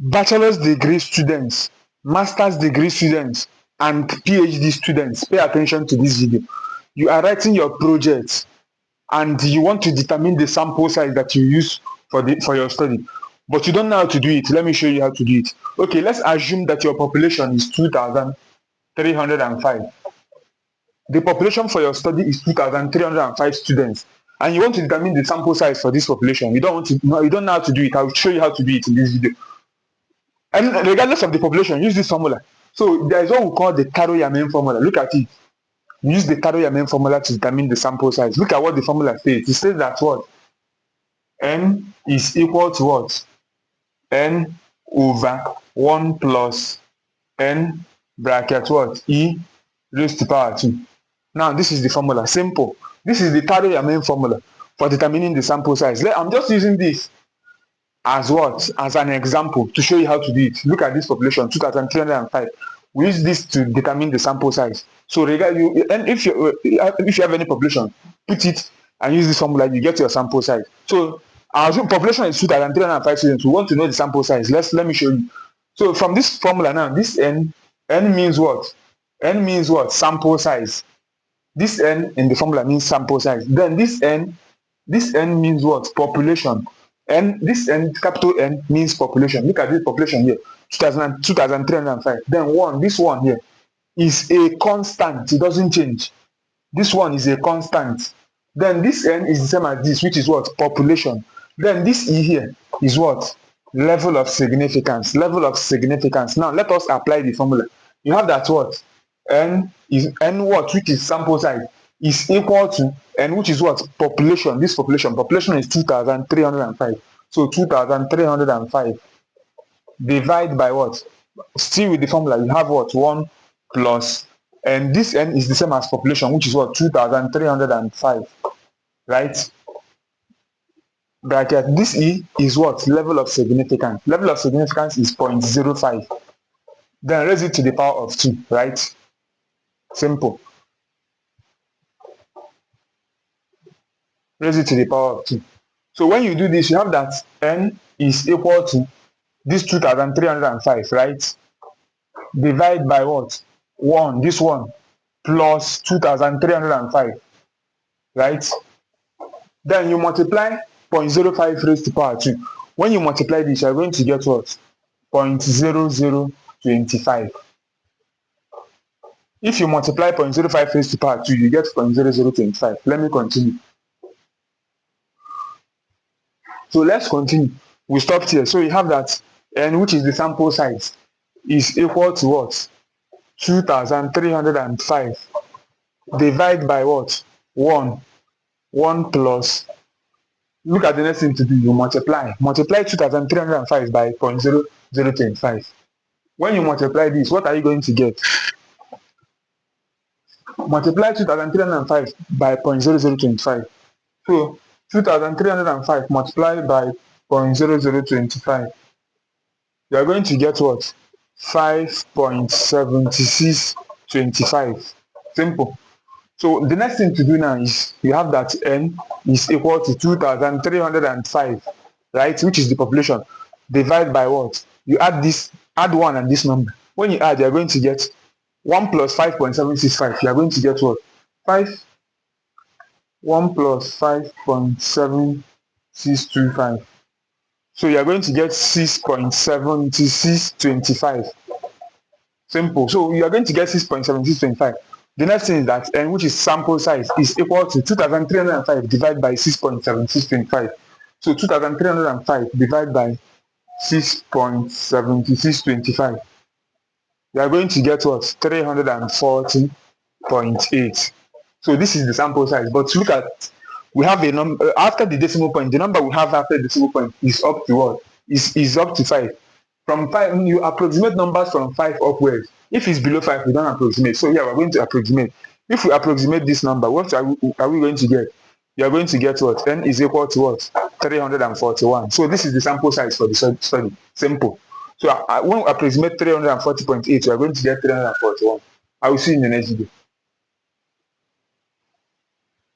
bachelor's degree students, master's degree students, and PhD students, pay attention to this video. You are writing your project and you want to determine the sample size that you use for your study, but you don't know how to do it. Let me show you how to do it. Okay, let's assume that your population is 2,305. The population for your study is 2,305 students, and you want to determine the sample size for this population. You don't know how to do it. I'll show you how to do it in this video. And regardless of the population, use this formula. So there is what we call the Taro Yamane Formula. Look at it. Use the Taro Yamane Formula to determine the sample size. Look at what the formula says. It says that what? N is equal to what? N over 1 plus N bracket what? E raised to power 2. Now, this is the formula. Simple. This is the Taro Yamane formula for determining the sample size. I'm just using this as what? As an example to show you how to do it. Look at this population, 2,305. We use this to determine the sample size. So if you have any population, put it and use this formula, you get your sample size. So our population is 2,305 students. We want to know the sample size. Let me show you. So from this formula now, this N means what? N means what? Sample size. This N in the formula means sample size. Then this N means what? Population. And this N, capital N, means population. Look at this population here, 2,305. Then this one here is a constant. It doesn't change. This one is a constant. Then this N is the same as this, which is what? Population. Then this E here is what? Level of significance. Level of significance. Now let us apply the formula. You have that what? N what? Which is sample size, is equal to N, which is what? Population. This population is 2,305. So 2,305 divide by what? Still with the formula, you have what? 1 plus, and this N is the same as population, which is what? 2,305, right? Bracket. This E is what? Level of significance. Level of significance is 0.05. Then raise it to the power of 2, right? Simple. Raise it to the power of 2. So when you do this, you have that N is equal to this 2,305, right? Divide by what? 1, this one, plus 2,305, right? Then you multiply 0.05 raised to power 2. When you multiply this, you're going to get what? 0.0025. If you multiply 0.05 raised to power 2, you get 0.0025. Let me continue. So let's continue. We stopped here. So you have that N, which is the sample size, is equal to what? 2,305 divide by what? 1 plus. Look at the next thing to do. You multiply 2,305 by 0.0025. When you multiply this, what are you going to get? Multiply 2,305 by 0.0025. So 2,305 multiplied by 0.0025, you are going to get what? 5.7625. Simple. So the next thing to do now is you have that N is equal to 2,305, right? Which is the population. Divide by what? You add 1 and this number. When you add, you are going to get 1 plus 5.765. You are going to get what? 1 plus 5.7625. So you are going to get 6.7625. Simple. So you are going to get 6.7625. The next thing is that N, which is sample size, is equal to 2,305 divided by 6.7625. So 2,305 divided by 6.7625. You are going to get what? 340.8. So this is the sample size. But look at, we have a number after the decimal point. The number we have after the decimal point is up to what? Is up to 5. From 5, you approximate numbers from 5 upwards. If it's below 5, we don't approximate. So here we're going to approximate. If we approximate this number, what are we going to get? You are going to get what? N is equal to what? 341. So this is the sample size for the study. Simple. So when we approximate 340.8, we are going to get 341. I will see you in the next video.